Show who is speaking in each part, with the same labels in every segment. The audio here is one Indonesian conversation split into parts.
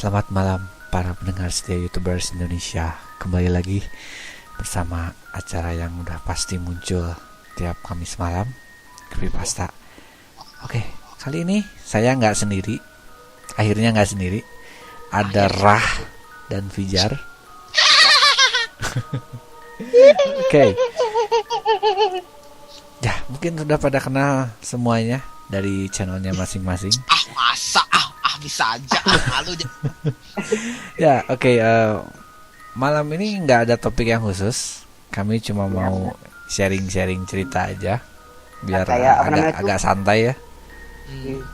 Speaker 1: Selamat malam para pendengar setia YouTubers Indonesia. Kembali lagi bersama acara yang udah pasti muncul tiap Kamis malam, Creepypasta. Oke, kali ini saya nggak sendiri. Akhirnya nggak sendiri. Ada Rah dan Fijar. Oke. Ya, mungkin sudah pada kenal semuanya dari channelnya masing-masing.
Speaker 2: Masa bisa aja malu.
Speaker 1: Ya, oke. Malam ini nggak ada topik yang khusus. Kami cuma mau sharing-sharing cerita aja, biar agak santai ya.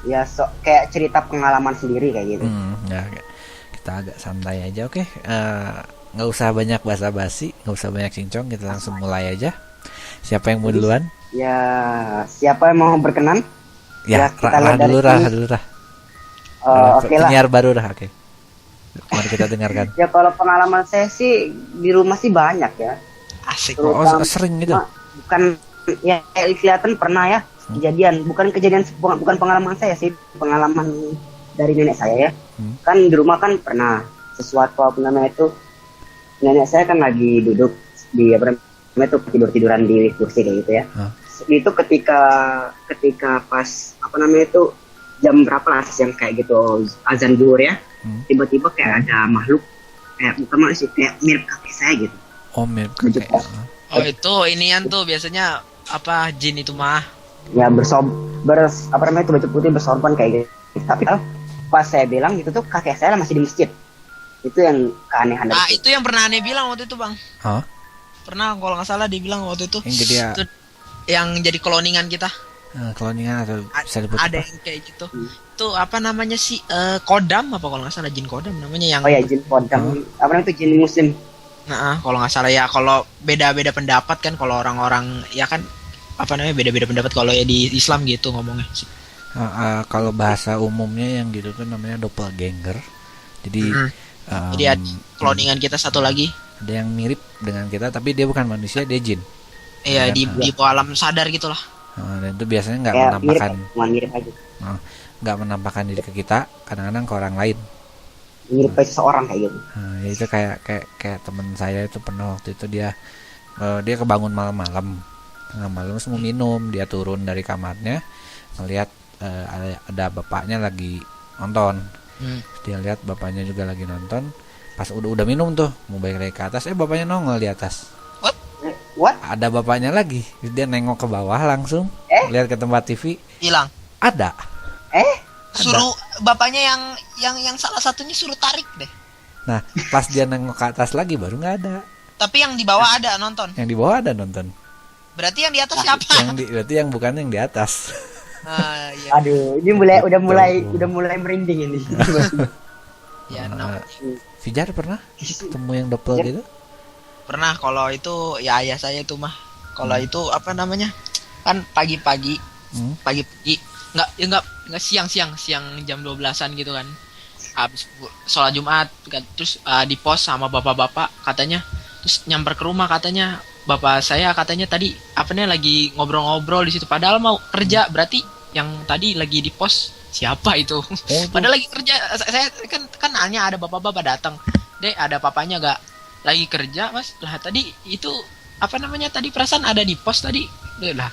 Speaker 3: Ya, kayak cerita pengalaman sendiri kayak gitu.
Speaker 1: Ya, kita agak santai aja, oke. Nggak usah banyak basa-basi, nggak usah banyak cincong, kita langsung mulai aja. Siapa yang mau duluan?
Speaker 3: Ya, siapa yang mau berkenan?
Speaker 1: Ya, Rah dulu.
Speaker 3: Oke lah.
Speaker 1: Penyiar baru Rah, oke. Mari kita dengarkan.
Speaker 3: Ya, kalau pengalaman saya sih di rumah sih banyak ya.
Speaker 2: Asik.
Speaker 1: Sering gitu.
Speaker 3: Bukan ya, kelihatan pernah ya kejadian. Bukan pengalaman saya sih, pengalaman dari nenek saya ya. Kan di rumah kan pernah sesuatu apa namanya itu, nenek saya kan lagi duduk di tiduran di kursi kayak gitu ya. Itu ketika pas jam berapa lah yang kayak gitu azan zuhur ya, tiba-tiba kayak ada makhluk kayak kayak mirip kakek saya gitu.
Speaker 1: Mirip kakek.
Speaker 2: Itu inian tuh biasanya apa jin itu mah
Speaker 3: ya, baju putih bersorban kayak gitu. Tapi pas saya bilang itu tuh kakek saya masih di masjid. Itu yang keanehan dari
Speaker 2: itu yang pernah aneh bilang waktu itu, Bang. Pernah kalau nggak salah dibilang waktu itu yang jadi cloningan kita.
Speaker 1: Cloningan atau bisa disebut
Speaker 2: ada yang kayak gitu. Itu apa namanya sih, kodam apa kalau nggak salah, jin kodam namanya yang.
Speaker 3: Oh ya, jin kodam. Apa namanya itu, jin muslim.
Speaker 2: Nah, kalau nggak salah ya, kalau beda-beda pendapat kan, kalau orang-orang ya kan apa namanya beda-beda pendapat kalau ya di Islam gitu ngomongnya.
Speaker 1: Kalau bahasa umumnya yang gitu tuh namanya doppelganger. Jadi
Speaker 2: jadi ada cloningan kita satu lagi.
Speaker 1: Ada yang mirip dengan kita tapi dia bukan manusia, dia jin.
Speaker 2: Iya, di alam sadar gitulah.
Speaker 1: Dan itu biasanya nggak menampakkan diri ke kita, kadang-kadang ke orang lain.
Speaker 3: Mirip kayak seseorang kayak gitu.
Speaker 1: Ya itu kayak teman saya itu pernah waktu itu dia kebangun malam-malam, tengah malam semua minum, dia turun dari kamarnya ngelihat ada bapaknya lagi nonton. Dia lihat bapaknya juga lagi nonton. Pas udah minum tuh mau balik lagi ke atas, bapaknya nongol di atas.
Speaker 3: What?
Speaker 1: Ada bapaknya lagi. Dia nengok ke bawah langsung, lihat ke tempat TV,
Speaker 2: hilang.
Speaker 1: Ada.
Speaker 2: Suruh bapaknya yang salah satunya suruh tarik deh.
Speaker 1: Nah, pas dia nengok ke atas lagi baru nggak ada.
Speaker 2: Tapi yang di bawah ada nonton.
Speaker 1: Yang di bawah ada nonton.
Speaker 2: Berarti yang di atas siapa?
Speaker 1: Berarti yang bukan yang di atas.
Speaker 2: Iya.
Speaker 3: Aduh, ini udah mulai merinding ini.
Speaker 2: Ya,
Speaker 1: Fijar pernah ketemu yang doppel gitu?
Speaker 2: Pernah. Kalau itu ya ayah saya itu mah. Kalau itu apa namanya? Kan pagi-pagi. Pagi-pagi. Enggak siang jam 12-an gitu kan. Habis sholat Jumat kan, terus di pos sama bapak-bapak katanya, terus nyamper ke rumah katanya, bapak saya katanya tadi lagi ngobrol-ngobrol di situ, padahal mau kerja. Berarti yang tadi lagi di pos siapa itu? Padahal lagi kerja. Saya kan hanya ada bapak-bapak datang. Dek, ada papanya gak? Lagi kerja, Mas. Lah tadi itu tadi perasaan ada di pos tadi. Lah.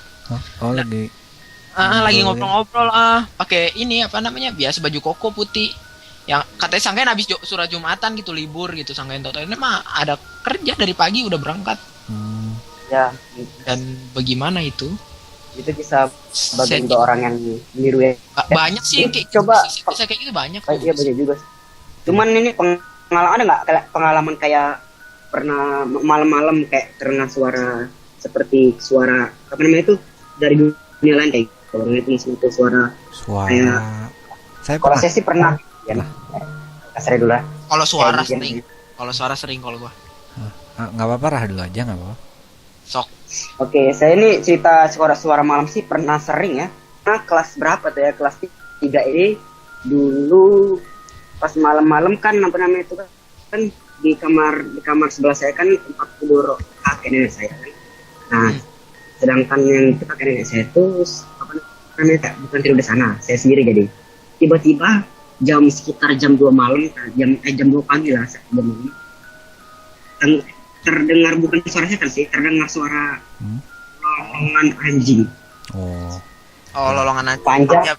Speaker 2: Lagi ngobrol-ngobrol pakai ini biasa baju koko putih. Yang katanya sangkain habis surat Jumatan gitu, libur gitu, sangkain total ini mah ada kerja dari pagi udah berangkat.
Speaker 3: Ya.
Speaker 2: Dan bagaimana itu?
Speaker 3: Itu bisa bagi juga orang yang niru ya.
Speaker 2: Banyak sih kayak
Speaker 3: coba
Speaker 2: bisa kayak gitu banyak.
Speaker 3: Iya, banyak juga. Cuman ini pengalaman ada nggak pengalaman kayak pernah malam-malam kayak terdengar suara seperti suara itu dari dunia lain kayak kalau itu suara kayak
Speaker 1: saya
Speaker 3: kalau saya sih pernah ya. Kasar dulu lah.
Speaker 2: Kalau suara sering kalau gua.
Speaker 1: Nggak apa-apa, Rah dulu aja, nggak apa-apa.
Speaker 2: Sok.
Speaker 3: Oke, saya ini cerita suara malam sih pernah sering ya. Nah, kelas berapa tuh ya? Kelas 3 ini dulu pas malam-malam kan itu kan di kamar sebelah saya kan tempat tidur kakek nenek saya kan. Nah, sedangkan yang kakek nenek saya itu bukan tidur di sana, saya sendiri. Jadi tiba-tiba sekitar jam 2 malam, jam 2 pagi lah, jam malam. Terdengar bukan suara setan sih, terdengar suara lolongan anjing.
Speaker 1: Oh,
Speaker 2: lolongan anjing.
Speaker 3: Panjang.
Speaker 2: Ya,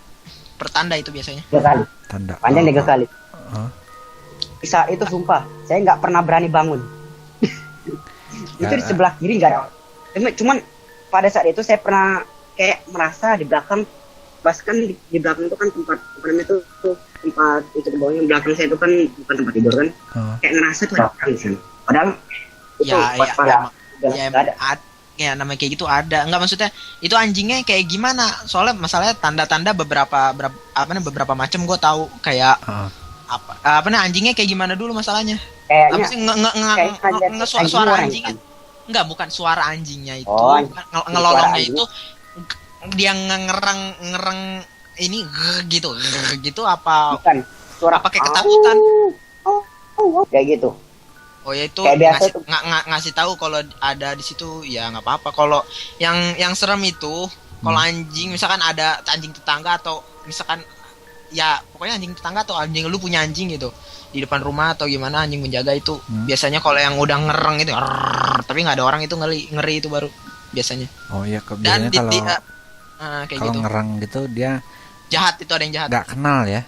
Speaker 2: pertanda itu biasanya.
Speaker 3: 3 kali.
Speaker 1: tanda.
Speaker 3: Panjang 3 kali.
Speaker 1: Hah?
Speaker 3: Bisa itu sumpah, saya nggak pernah berani bangun. Itu di sebelah kiri nggak ada. Cuman pada saat itu saya pernah kayak merasa di belakang, pas kan di belakang itu kan tempat apa namanya itu tempat itu ke bawahnya belakang saya itu kan bukan tempat tidur kan. Kayak ngerasa tuh ada orang di sana. Padahal itu
Speaker 2: ya namanya kayak gitu ada. Enggak, maksudnya itu anjingnya kayak gimana? Soalnya masalahnya tanda-tanda beberapa macam gue tahu kayak apa anjingnya kayak gimana dulu masalahnya.
Speaker 3: Kayaknya
Speaker 2: suara anjingnya. Enggak, bukan suara anjingnya itu. Ngelolongnya itu dia ngereng ini gitu apa?
Speaker 3: Bukan. Suara
Speaker 2: apa kayak ketakutan.
Speaker 3: Kayak gitu.
Speaker 2: Oh ya itu ngasih tahu kalau ada di situ ya nggak apa-apa. Kalau yang serem itu kalau anjing misalkan ada anjing tetangga atau misalkan ya pokoknya anjing tetangga atau anjing lu punya anjing gitu di depan rumah atau gimana anjing menjaga itu biasanya kalau yang udah ngereng itu tapi nggak ada orang itu ngeri itu baru biasanya.
Speaker 1: Oh iya,
Speaker 2: dan
Speaker 1: biasanya
Speaker 2: kayak
Speaker 1: kalau
Speaker 2: gitu
Speaker 1: ngereng gitu dia
Speaker 2: jahat, itu ada yang jahat.
Speaker 1: Nggak kenal ya.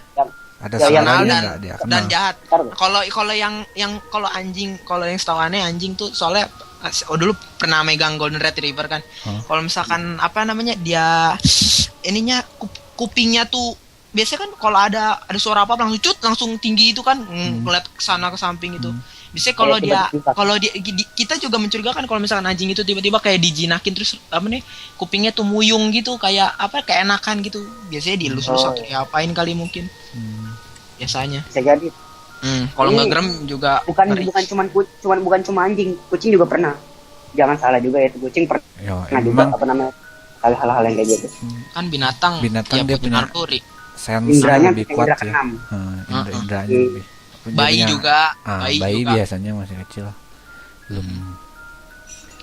Speaker 1: Ada
Speaker 3: yang
Speaker 1: suaranya nggak dia kenal.
Speaker 2: Dan jahat. Kalau yang kalau anjing, kalau yang setahu aneh anjing tuh soalnya dulu pernah megang golden retriever kan. Kalau misalkan apa namanya dia ininya kupingnya tuh biasanya kan kalau ada suara apa langsung tinggi itu kan ngeliat ke sana ke samping itu. Biasanya kalau dia kita juga mencurigakan kalau misalkan anjing itu tiba-tiba kayak dijinakin terus apa nih kupingnya tuh muyung gitu kayak enakan gitu. Biasanya dielus-elus atau diapain kali mungkin. Biasanya.
Speaker 3: Bisa jadi.
Speaker 2: Kalau nggak gerem juga
Speaker 3: bukan cuma anjing, kucing juga pernah. Jangan salah juga ya, kucing pernah juga apa namanya hal-hal yang kayak gitu.
Speaker 2: Kan binatang
Speaker 1: dia punya
Speaker 2: naluri.
Speaker 1: Indranya lebih kuat ya. Indranya lebih.
Speaker 2: Bayi juga.
Speaker 1: Bayi biasanya masih kecil.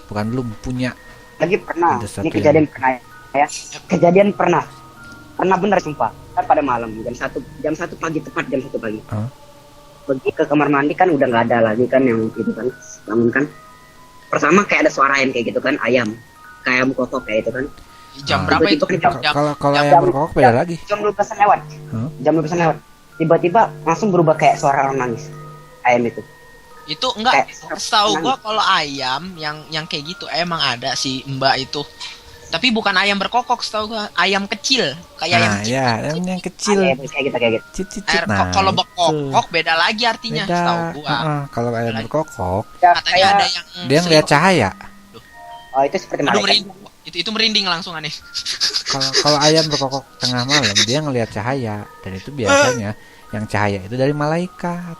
Speaker 1: Belum punya.
Speaker 3: Lagi pernah. Ini kejadian pernah ya. Kejadian pernah benar sumpah. Kan pada malam jam 1 pagi tepat jam 1 pagi. Pergi ke kamar mandi kan udah nggak ada lagi kan yang itu kan. Bangun kan. Pertama kayak ada suara ayam kayak gitu kan, ayam kokok kayak itu kan.
Speaker 2: Jam berapa itu?
Speaker 1: Kalau ayam berkokok beda lagi.
Speaker 3: Jam 12-an lewat. Jam 12-an lewat. Tiba-tiba langsung berubah kayak suara orang nangis. Ayam itu.
Speaker 2: Itu enggak, setahu gua kalau ayam yang kayak gitu emang ada si Mbak itu. Tapi bukan ayam berkokok, setahu gua ayam kecil, kayak ayam kecil.
Speaker 1: Ya, ayam kecil.
Speaker 3: Kayak gitu.
Speaker 1: Cicit.
Speaker 2: Kalau berkokok beda lagi artinya, setahu gua.
Speaker 1: Kalau ayam berkokok,
Speaker 2: katanya ada yang
Speaker 1: dia ngeliat cahaya.
Speaker 3: Oh, itu seperti malaikat.
Speaker 2: Itu merinding langsung aneh.
Speaker 1: Kalau ayam berkokok tengah malam dia ngelihat cahaya dan itu biasanya yang cahaya itu dari malaikat.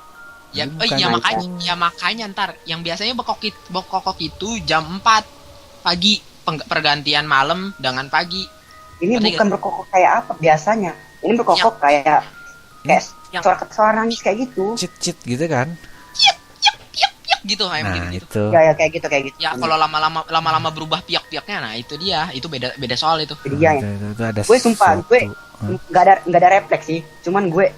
Speaker 2: Makanya ntar yang biasanya berkokok itu jam 4 pagi pergantian malam dengan pagi.
Speaker 3: Ini bukan berkokok kayak apa biasanya. Ini berkokok kayak suara nangis kayak gitu.
Speaker 1: Cit gitu kan.
Speaker 2: Gitu ayam gitu.
Speaker 3: Itu. Ya kayak gitu.
Speaker 2: Ya kalau lama-lama berubah piak-piaknya, nah itu dia, itu beda soal itu.
Speaker 3: Dia ya.
Speaker 1: Itu ada
Speaker 3: gue sumpah gue nggak ada refleks sih, cuman gue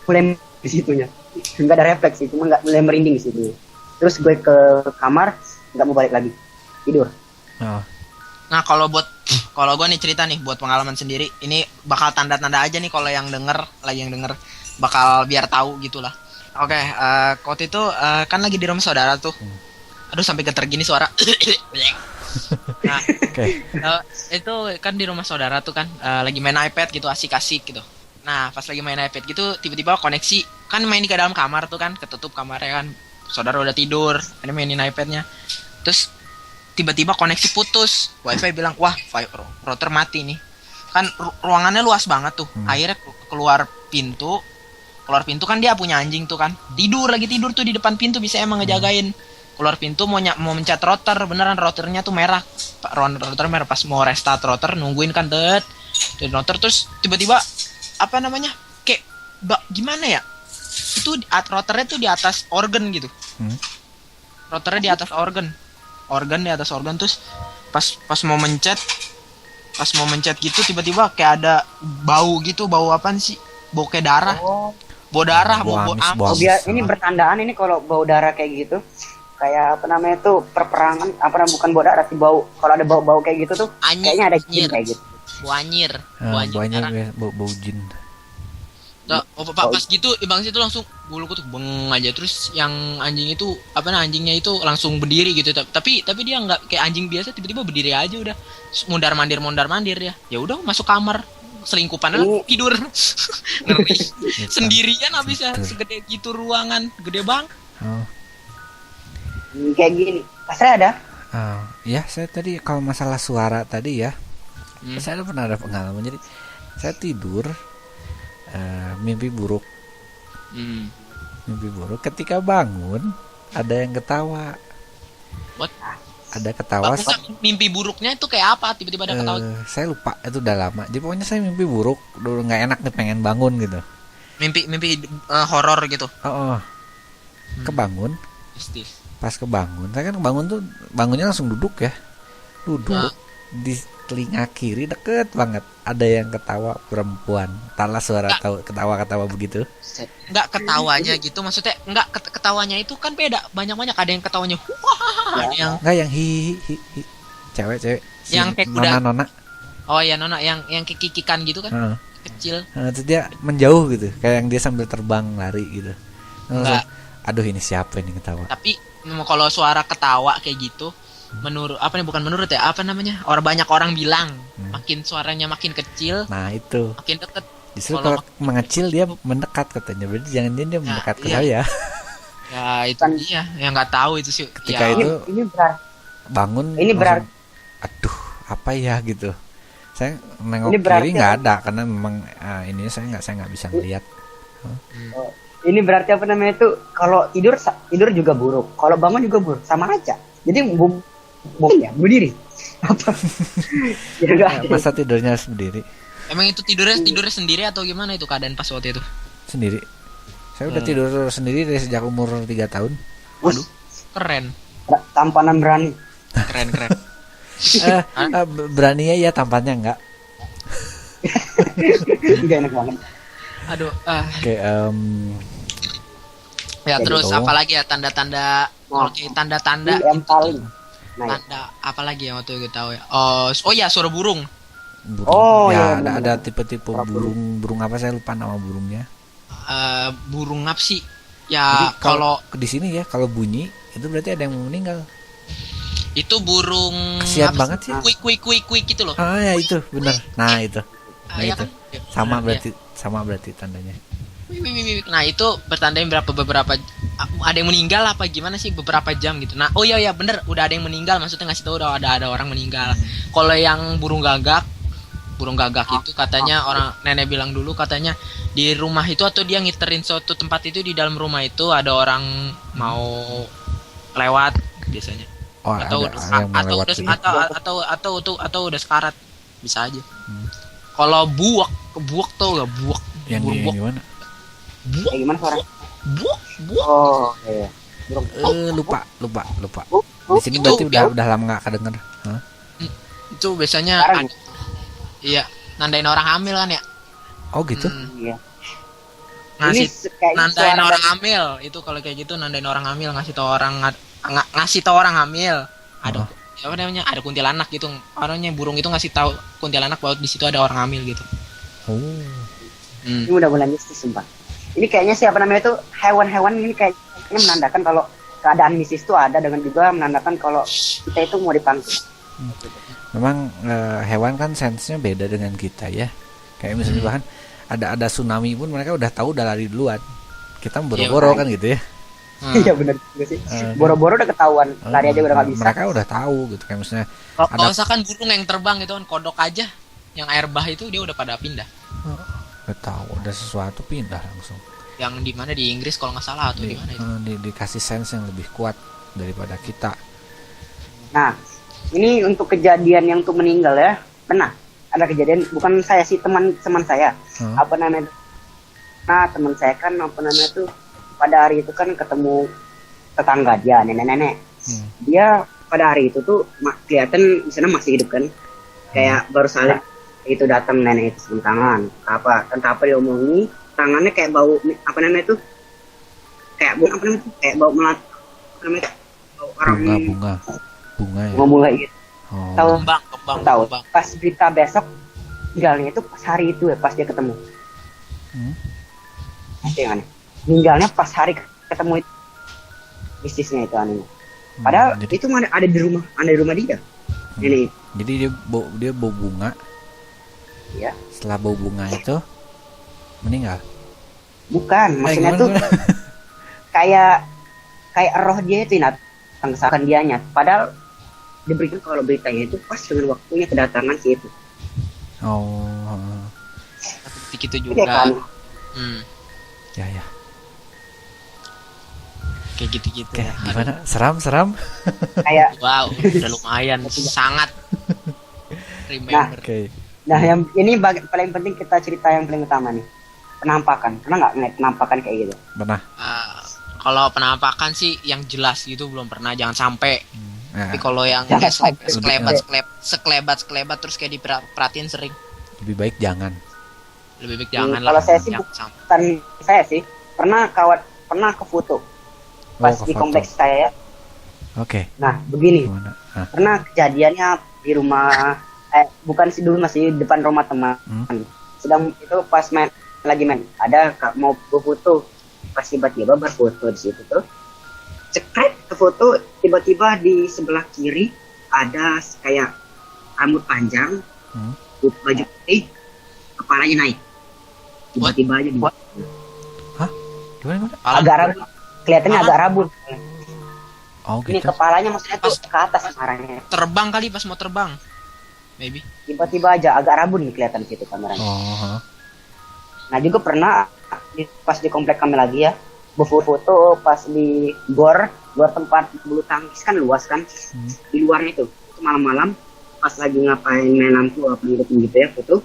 Speaker 3: mulai di situnya. Nggak ada refleks sih, cuman nggak mulai merinding di situ. Terus gue ke kamar, nggak mau balik lagi, tidur.
Speaker 2: Nah kalau gue nih cerita nih buat pengalaman sendiri, ini bakal tanda-tanda aja nih kalau yang denger bakal biar tahu gitulah. Oke, waktu itu kan lagi di rumah saudara tuh. Aduh sampai geter gini suara. Nah, itu kan di rumah saudara tuh kan lagi main iPad gitu, asik-asik gitu. Nah, pas lagi main iPad gitu tiba-tiba koneksi kan main di dalam kamar tuh kan, ketutup kamarnya kan. Saudara udah tidur, ini mainin iPad-nya. Terus tiba-tiba koneksi putus. WiFi bilang, "Wah, router mati nih." Kan ruangannya luas banget tuh. Akhirnya keluar pintu kan dia punya anjing tuh kan, tidur tuh di depan pintu, bisa emang ngejagain. Keluar pintu mau mencet router, beneran routernya tuh merah, router merah. Pas mau restart router nungguin kan di router, terus tiba-tiba apa namanya kayak gimana ya, itu routernya tuh di atas organ gitu. Routernya di atas organ di atas organ. Terus pas mau mencet gitu tiba-tiba kayak ada bau apaan sih, bau kayak darah.
Speaker 3: Oh,
Speaker 2: Bau darah,
Speaker 1: Bau
Speaker 2: bau
Speaker 1: amis,
Speaker 2: amis.
Speaker 1: bau
Speaker 3: oh
Speaker 1: amis.
Speaker 3: biar ini bertandaan ini kalau bau darah kayak gitu. Kayak apa namanya tuh perperangan bukan bau darah sih bau. Kalau ada bau-bau kayak gitu tuh
Speaker 2: Anyir,
Speaker 3: kayaknya ada jin
Speaker 2: anyir.
Speaker 3: kayak gitu.
Speaker 2: Bau anyir. Bau anyir
Speaker 1: Banyak
Speaker 2: darah.
Speaker 1: ya, bau jin.
Speaker 2: Nah, pas gitu Bang itu langsung buluku tuh beng aja, terus yang anjing itu anjingnya itu langsung berdiri gitu, tapi dia nggak kayak anjing biasa, tiba-tiba berdiri aja udah. Terus mondar mandir ya. Ya udah masuk kamar, selingkupan aja tidur. Ngeri. Sendirian habis ya, segede gitu ruangan, gede bang.
Speaker 1: Oh.
Speaker 3: Kayak gini. Saya ada.
Speaker 1: Ya saya tadi kalau masalah suara tadi ya, saya pernah ada pengalaman. Jadi saya tidur mimpi buruk. Mimpi buruk. Ketika bangun ada yang ketawa.
Speaker 2: What?
Speaker 1: Ada ketawa.
Speaker 2: Mimpi buruknya itu kayak apa? Tiba-tiba ada ketawa.
Speaker 1: Saya lupa, itu udah lama. Jadi pokoknya saya mimpi buruk, udah nggak enak nih, pengen bangun gitu.
Speaker 2: Mimpi horor gitu.
Speaker 1: Oh. Kebangun.
Speaker 2: Mistis.
Speaker 1: Pas kebangun, saya kan kebangun tuh bangunnya langsung duduk ya. Duduk di telinga kiri deket banget ada yang ketawa perempuan. Entahlah suara ketawa-ketawa begitu.
Speaker 2: Enggak ketawanya gitu, maksudnya enggak ketawanya itu kan beda, banyak-banyak, ada yang ketawanya wah, ada yang
Speaker 1: Enggak yang hi cewek si
Speaker 2: yang kayak kuda.
Speaker 1: nona.
Speaker 2: Oh ya nona yang kikikan gitu kan. Kecil.
Speaker 1: Terus dia menjauh gitu, kayak yang dia sambil terbang lari gitu.
Speaker 2: Enggak.
Speaker 1: Aduh ini siapa ini ketawa.
Speaker 2: Tapi kalau suara ketawa kayak gitu, menurut orang banyak orang bilang makin suaranya makin kecil,
Speaker 1: Nah itu
Speaker 2: makin deket.
Speaker 1: justru kalau mengecil dia mendekat katanya, berarti jangan dia mendekat ke
Speaker 2: iya.
Speaker 1: saya.
Speaker 2: Ya itu dia yang nggak tahu itu sih.
Speaker 1: Ketika
Speaker 2: Ya,
Speaker 1: itu
Speaker 3: Ini berarti
Speaker 1: bangun
Speaker 3: Ini berarti-
Speaker 1: langsung, aduh apa ya gitu. Saya nengok
Speaker 3: Ini berarti
Speaker 1: kiri nggak ada karena memang ini saya nggak bisa ngelihat.
Speaker 3: ini berarti itu kalau tidur juga buruk, kalau bangun juga buruk, sama aja. Jadi berdiri. Apa? Ya enggak.
Speaker 1: Masa tidurnya sendiri
Speaker 2: emang itu tidurnya sendiri atau gimana itu keadaan pas waktu itu?
Speaker 1: sendiri. Saya udah tidur sendiri dari sejak umur 3 tahun.
Speaker 2: Waduh, keren.
Speaker 3: Tampanan berani.
Speaker 2: Keren.
Speaker 1: Beraninya ya, tampaknya enggak.
Speaker 3: Enggak enak banget.
Speaker 2: Aduh,
Speaker 1: Kayak
Speaker 2: ya terus
Speaker 1: gitu.
Speaker 2: apalagi ya tanda-tanda tanda-tanda
Speaker 3: Ini yang paling. Nah, ya.
Speaker 2: tanda apa lagi yang waktu itu tahu ya? Oh ya suara burung.
Speaker 3: Oh,
Speaker 1: ya,
Speaker 3: iya,
Speaker 1: ada tipe-tipe burung apa, saya lupa nama burungnya.
Speaker 2: Burung apa sih?
Speaker 1: Jadi
Speaker 2: Ya kalau
Speaker 1: di sini ya kalau bunyi itu berarti ada yang mau meninggal.
Speaker 2: itu burung
Speaker 1: Kasian
Speaker 2: apa
Speaker 1: banget sih.
Speaker 2: Kuik gitu loh.
Speaker 1: Ya itu benar. Nah itu. Nah
Speaker 2: Iya
Speaker 1: itu.
Speaker 2: kan?
Speaker 1: Sama berarti tandanya.
Speaker 2: Wih. Nah itu bertandain beberapa ada yang meninggal apa gimana sih, beberapa jam gitu. Nah oh iya bener, udah ada yang meninggal, maksudnya ngasih tahu udah ada orang meninggal. Kalau yang burung gagak itu katanya orang nenek bilang dulu, katanya di rumah itu atau dia ngiterin suatu tempat itu, di dalam rumah itu ada orang mau lewat biasanya.
Speaker 1: Oh,
Speaker 2: Atau
Speaker 1: ada yang mau lewat gitu.
Speaker 2: atau udah sekarat, bisa aja. Kalau buak tau gak buak?
Speaker 1: Yang
Speaker 2: Burung buak.
Speaker 1: gimana?
Speaker 3: Kayak gimana suara?
Speaker 2: Buak.
Speaker 3: Oh, iya. Burung.
Speaker 1: Lupa. Di sini
Speaker 2: Itu,
Speaker 1: berarti
Speaker 2: ya.
Speaker 1: udah lama nggak kedenger. Hah?
Speaker 2: Itu biasanya
Speaker 3: Sekarang.
Speaker 2: iya, nandain orang hamil kan ya.
Speaker 1: Oh gitu.
Speaker 3: Iya.
Speaker 2: Ngasih
Speaker 3: kayak
Speaker 2: nandain
Speaker 3: suara
Speaker 2: orang hamil itu, kalau kayak gitu nandain orang hamil, ngasih tahu orang hamil ada apa namanya, ada kuntilanak gitu, orangnya burung itu ngasih tahu kuntilanak bahwa di situ ada orang hamil gitu.
Speaker 1: Oh.
Speaker 3: Ini udah mulai mistis sumpah. Ini kayaknya itu hewan-hewan ini kayaknya menandakan kalau keadaan mistis itu ada, dengan juga menandakan kalau kita itu mau dipanggil.
Speaker 1: Memang hewan kan sensenya beda dengan kita ya. Kayak misalnya bahkan ada tsunami pun mereka udah tahu, udah lari duluan. Kita boro-boro kan gitu ya.
Speaker 3: Iya benar juga sih. Boro-boro udah ketahuan, lari aja udah nggak bisa.
Speaker 1: Mereka udah tahu gitu, kayak misalnya
Speaker 2: Kalau misalkan burung yang terbang gitu kan, kodok aja yang air bah itu dia udah pada pindah.
Speaker 1: udah tahu ada sesuatu pindah langsung.
Speaker 2: Yang di mana, di Inggris kalau nggak salah atau di mana itu.
Speaker 1: Dikasih sense yang lebih kuat daripada kita.
Speaker 3: Nah, ini untuk kejadian yang tuh meninggal ya, pernah ada kejadian, bukan saya sih, teman saya. Nah, teman saya kan tuh pada hari itu kan ketemu tetangga dia, nenek-nenek. Dia pada hari itu tuh kelihatan di sana masih hidup kan, kayak baru itu datang nenek itu sebelum tangan entah apa diomongi, tangannya kayak bau apa namanya itu, kayak bau apa namanya itu, kayak bau melat apa namanya, bau orang
Speaker 1: bunga ya.
Speaker 3: bunga gitu.
Speaker 1: Oh.
Speaker 3: Tahu tahu
Speaker 2: kembang.
Speaker 3: pas berita besok meninggalnya itu pas hari itu ya, pas dia ketemu. Itu yang aneh, meninggalnya pas hari ketemu itu, bisnisnya itu aneh. Padahal
Speaker 1: jadi,
Speaker 3: itu ada di rumah dia. Ini.
Speaker 1: Jadi dia bau bunga.
Speaker 3: Ya.
Speaker 1: Setelah bau bunga itu meninggal.
Speaker 3: Bukan, maksudnya
Speaker 1: gimana,
Speaker 3: tuh
Speaker 1: gimana?
Speaker 3: kayak roh dia itu tangsakan dianya. Padahal diberikan kalau beritanya itu pas dengan waktunya kedatangan si itu.
Speaker 1: Oh.
Speaker 2: Detik itu
Speaker 3: Iya
Speaker 2: juga.
Speaker 3: kan?
Speaker 1: Ya.
Speaker 2: Kayak gitu-gitu.
Speaker 1: Kayak gimana? Seram.
Speaker 3: Kayak
Speaker 2: Wow, udah lumayan, sangat remember.
Speaker 1: Oke.
Speaker 3: nah yang ini paling penting kita cerita yang paling utama nih. Penampakan. Pernah nggak ngeliat penampakan kayak gitu?
Speaker 1: Pernah.
Speaker 2: Kalau penampakan sih yang jelas gitu belum pernah, jangan sampai.
Speaker 1: Ya,
Speaker 2: Tapi kalau yang
Speaker 3: Jangan
Speaker 2: kayak
Speaker 3: sampai.
Speaker 2: sekelebat terus kayak diperhatiin sering,
Speaker 1: lebih baik jangan.
Speaker 2: lebih baik jangan
Speaker 3: Kalau
Speaker 2: lah.
Speaker 3: saya sih
Speaker 2: Jangan sampai.
Speaker 3: bukan saya sih pernah ke foto pas
Speaker 1: ke
Speaker 3: di
Speaker 1: foto.
Speaker 3: kompleks saya.
Speaker 1: Oke.
Speaker 3: Nah begini,
Speaker 1: Gimana?
Speaker 3: pernah kejadiannya di rumah bukan sih dulu, masih depan rumah teman. Sedang itu pas lagi main ada mau foto, pas tiba-tiba berfoto di situ tuh cekrek ke foto, tiba-tiba di sebelah kiri ada kayak rambut panjang, baju putih, kepalanya naik tiba-tiba aja di
Speaker 1: Gimana?
Speaker 3: agak rabu, kelihatannya agak rabu.
Speaker 1: Oh
Speaker 3: Ini
Speaker 1: gitu.
Speaker 3: kepalanya maksudnya tuh ke atas arahnya,
Speaker 2: Terbang kali pas mau terbang, maybe.
Speaker 3: tiba-tiba aja agak rabun nih kelihatan di situ kameranya.
Speaker 1: Oh.
Speaker 3: Nah juga pernah pas di komplek kami lagi ya, berfoto pas di gor tempat bulu tangkis kan luas kan, di luarnya itu malam-malam pas lagi ngapain main lampu apa gitu ya foto,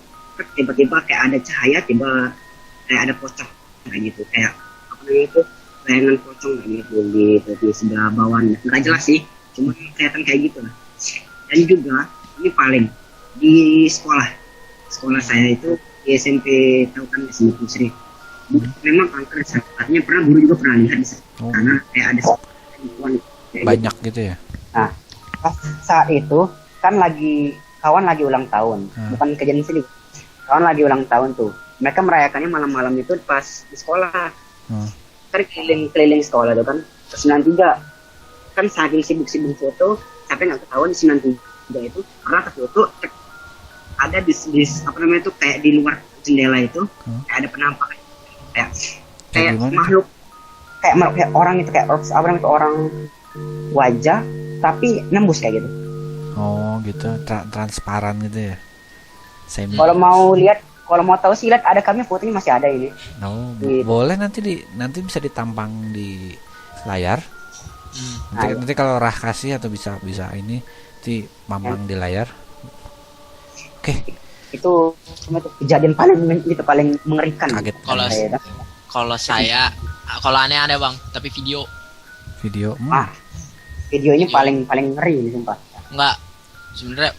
Speaker 3: tiba-tiba kayak ada cahaya, kayak ada pocong kayak gitu, kayak apa namanya itu, bayangan pocong kayak gitu di sebelah bawah, nggak jelas sih, cuma kelihatan kayak gitu lah. Dan juga ini paling di sekolah saya itu di SMP, tahu kan SMP Pusri, memang angker artinya pernah guru juga pernah lihat di sana, karena kayak ada perempuan kayak
Speaker 1: Banyak gitu ya.
Speaker 3: Nah pas saat itu kan kawan lagi ulang tahun, bukan kejadian sini, kawan lagi ulang tahun tuh, mereka merayakannya malam-malam itu pas di sekolah. Kan keliling sekolah tuh kan, 93 kan saking sibuk-sibuk foto sampai nggak ketahuan di 93 itu pernah ke foto ada di apa namanya itu, kayak di luar jendela itu kayak ada penampakan kayak makhluk kayak orang itu, kayak apa namanya itu, orang wajah tapi nembus kayak gitu.
Speaker 1: Oh gitu, transparan gitu ya.
Speaker 3: Kalau mau tahu sih lihat, ada kami fotonya masih ada ini.
Speaker 1: Oh,
Speaker 3: Gitu.
Speaker 1: boleh nanti bisa ditampang di layar. Nanti kalau Rah kasih atau bisa ini di mamang di layar. Oke.
Speaker 3: Itu kejadian paling mengerikan.
Speaker 1: Kaget.
Speaker 2: Kalau saya, kalau aneh-aneh bang, tapi video.
Speaker 3: Videonya paling ngeri ini sumpah.
Speaker 2: Enggak, sebenarnya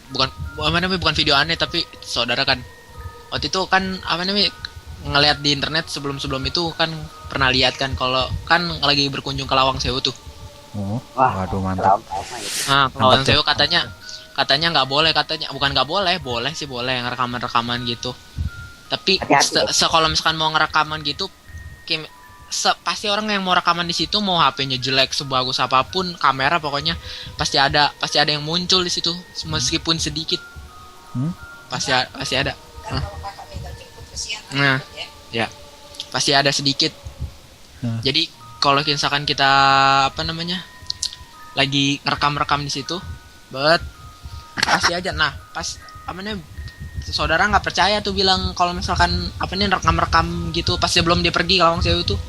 Speaker 2: bukan video aneh, tapi saudara kan waktu itu kan apa namanya, ngelihat di internet sebelum itu kan pernah lihat kan, kalau kan lagi berkunjung ke Lawang Sewu tuh.
Speaker 1: Waduh mantap.
Speaker 2: Nah, Lawang Sewu katanya nggak boleh, bukan nggak boleh, boleh yang rekaman gitu. Tapi kalau misalkan mau ngerekaman gitu, pasti orang yang mau rekaman di situ, mau HP-nya jelek sebagus apapun, kamera pokoknya pasti ada yang muncul di situ, meskipun sedikit. Pasti ada. Nah, ya pasti ada sedikit. Jadi kalau misalkan kita apa namanya lagi ngerekam di situ, pasti aja. Nah, pas apa namanya, saudara nggak percaya tuh, bilang kalau misalkan apa nih rekam gitu pas sebelum dia pergi ke Lawang Sewu tuh,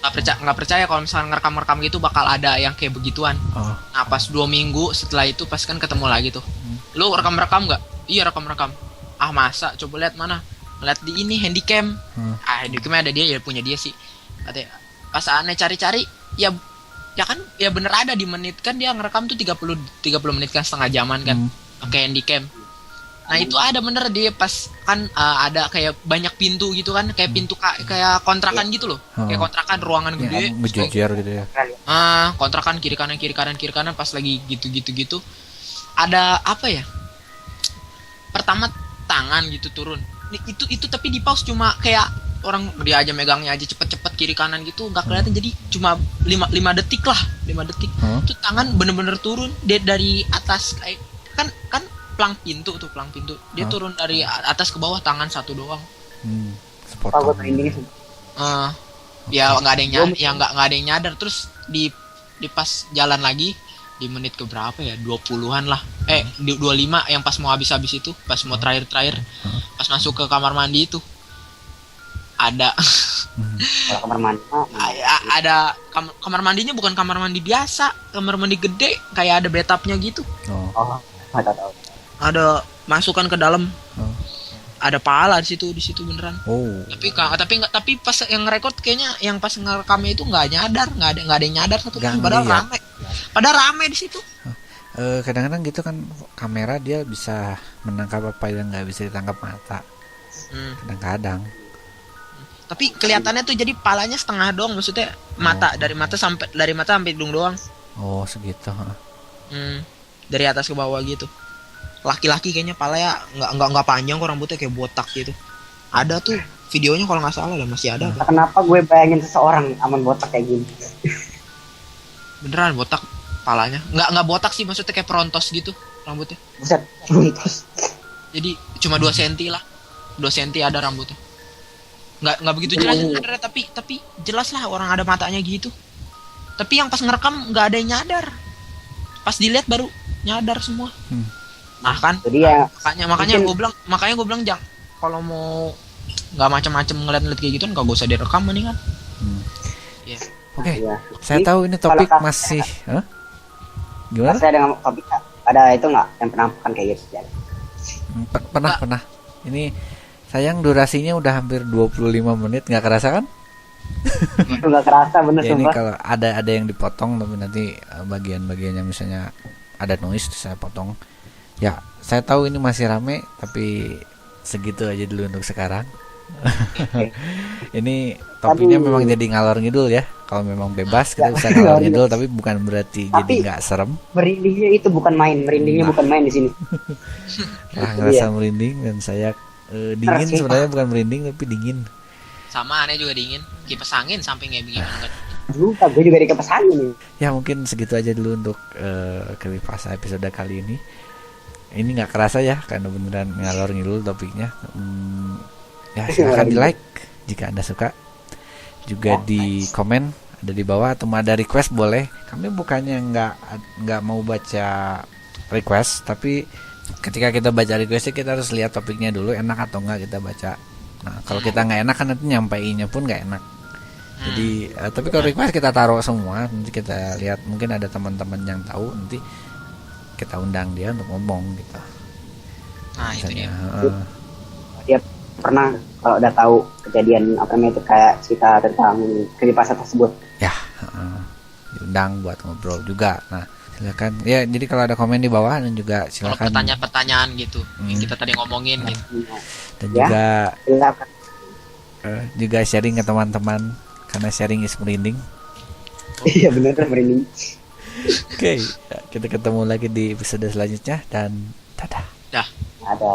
Speaker 2: nggak percaya kalau misalkan ngerekam gitu bakal ada yang kayak begituan. Nah pas 2 minggu setelah itu, pas kan ketemu lagi tuh, lu rekam nggak? Iya rekam. Ah masa, coba lihat mana, ngeliat di ini handycam. Handycamnya ada dia, ya punya dia sih katanya. Pas aneh cari-cari, ya kan, ya bener ada di menit kan, dia ngerekam tuh 30 menit kan, setengah jaman kan, pakai handycam. Nah itu ada bener dia pas kan ada kayak banyak pintu gitu kan, kayak pintu kayak kontrakan gitu loh, kayak kontrakan ruangan gede,
Speaker 1: berjejer gitu ya.
Speaker 2: Kontrakan kiri kanan kiri kanan kiri kanan, pas lagi gitu ada apa ya? Pertama tangan gitu turun, itu tapi di pause cuma kayak orang dia aja megangnya aja cepet-cepet kiri kanan gitu, nggak kelihatan, jadi cuma 5 detik lah, 5 detik. Itu tangan bener-bener turun dia dari atas, kayak kan pelang pintu dia turun dari atas ke bawah, tangan satu doang.
Speaker 3: Sepotong.
Speaker 2: Ya nggak ada yang nggak ada yang nyadar. Terus di pas jalan lagi di menit ke berapa ya, 20-an lah, di 25 yang pas mau habis itu, pas mau terakhir pas masuk ke kamar mandi itu ada
Speaker 3: Kalau kamar mandi
Speaker 2: ada kamar mandinya bukan kamar mandi biasa, kamar mandi gede kayak ada bathtubnya gitu.
Speaker 3: nggak tahu.
Speaker 2: Ada masukan ke dalam, ada pahala di situ beneran. Tapi pas yang record kayaknya yang pas ngerekamnya itu nggak ada yang nyadar satu kan, padahal rame di situ.
Speaker 1: Kadang-kadang gitu kan, kamera dia bisa menangkap apa yang nggak bisa ditangkap mata. Kadang-kadang.
Speaker 2: Tapi kelihatannya tuh jadi palanya setengah doang, maksudnya dari mata sampai hidung doang.
Speaker 1: Oh segitu.
Speaker 2: Dari atas ke bawah gitu. Laki-laki kayaknya palanya nggak panjang kok, rambutnya kayak botak gitu. Ada tuh videonya kalau nggak salah, masih ada.
Speaker 3: Kenapa gue bayangin seseorang aman botak kayak gini?
Speaker 2: Beneran botak palanya. Nggak botak sih, maksudnya kayak perontos gitu rambutnya.
Speaker 3: Buset, perontos.
Speaker 2: Jadi cuma 2 cm lah. 2 cm ada rambutnya. Nggak begitu jelas sebenarnya, tapi jelas lah orang ada matanya gitu. Tapi yang pas ngerekam nggak ada yang nyadar. Pas dilihat baru nyadar semua. Nah kan,
Speaker 3: jadi ya,
Speaker 2: makanya gue bilang jangan, kalau mau nggak macam-macam ngeliat kayak gitu kan, gak usah direkam mendingan.
Speaker 1: Oke. Saya tahu ini topik masih gimana?
Speaker 3: Saya dengan topik ada itu nggak yang penampakan kayak gitu?
Speaker 1: Pernah. Ini sayang durasinya udah hampir 25 menit, nggak kerasa kan?
Speaker 3: Nggak kerasa bener.
Speaker 1: Ya, ini kalau ada yang dipotong, tapi nanti bagian-bagiannya misalnya ada noise saya potong. Ya, saya tahu ini masih rame, tapi segitu aja dulu untuk sekarang. Ini topiknya memang jadi ngalor ngidul ya. Kalau memang bebas kita bisa ngalor ngidul, tapi bukan berarti jadi nggak serem.
Speaker 3: Merindingnya itu bukan main, bukan main di sini.
Speaker 1: Ngerasa merinding, dan saya dingin sebenarnya, bukan merinding tapi dingin.
Speaker 2: Sama aneh juga dingin, kipas angin sampingnya begini kan.
Speaker 3: Lupa, gue juga di kipas angin nih.
Speaker 1: Ya mungkin segitu aja dulu untuk Creepypasta episode kali ini. Ini nggak kerasa ya, karena beneran ngalor ngidul topiknya. Ya silahkan di like jika Anda suka. Juga di komen ada di bawah, atau ada request boleh. Kami bukannya nggak mau baca request, tapi ketika kita baca requestnya kita harus lihat topiknya dulu enak atau enggak kita baca. Nah kalau kita nggak enak kan nanti nyampaiinnya pun nggak enak. Jadi tapi kalau request kita taruh semua, nanti kita lihat, mungkin ada teman-teman yang tahu, nanti kita undang dia untuk ngomong gitu.
Speaker 2: Nah misalnya, itu
Speaker 3: dia pernah kalau udah tahu kejadian apa namanya itu kayak cerita tentang creepypasta tersebut.
Speaker 1: Ya diundang buat ngobrol juga. Nah silakan ya, jadi kalau ada komen di bawah, dan juga silakan
Speaker 2: kalau pertanyaan gitu yang kita tadi ngomongin gitu.
Speaker 1: Dan
Speaker 3: ya,
Speaker 1: juga sharing ke teman-teman, karena sharing is merinding.
Speaker 3: Iya benar kan, merinding.
Speaker 1: Oke, kita ketemu lagi di episode selanjutnya, dan dadah.
Speaker 3: Ada.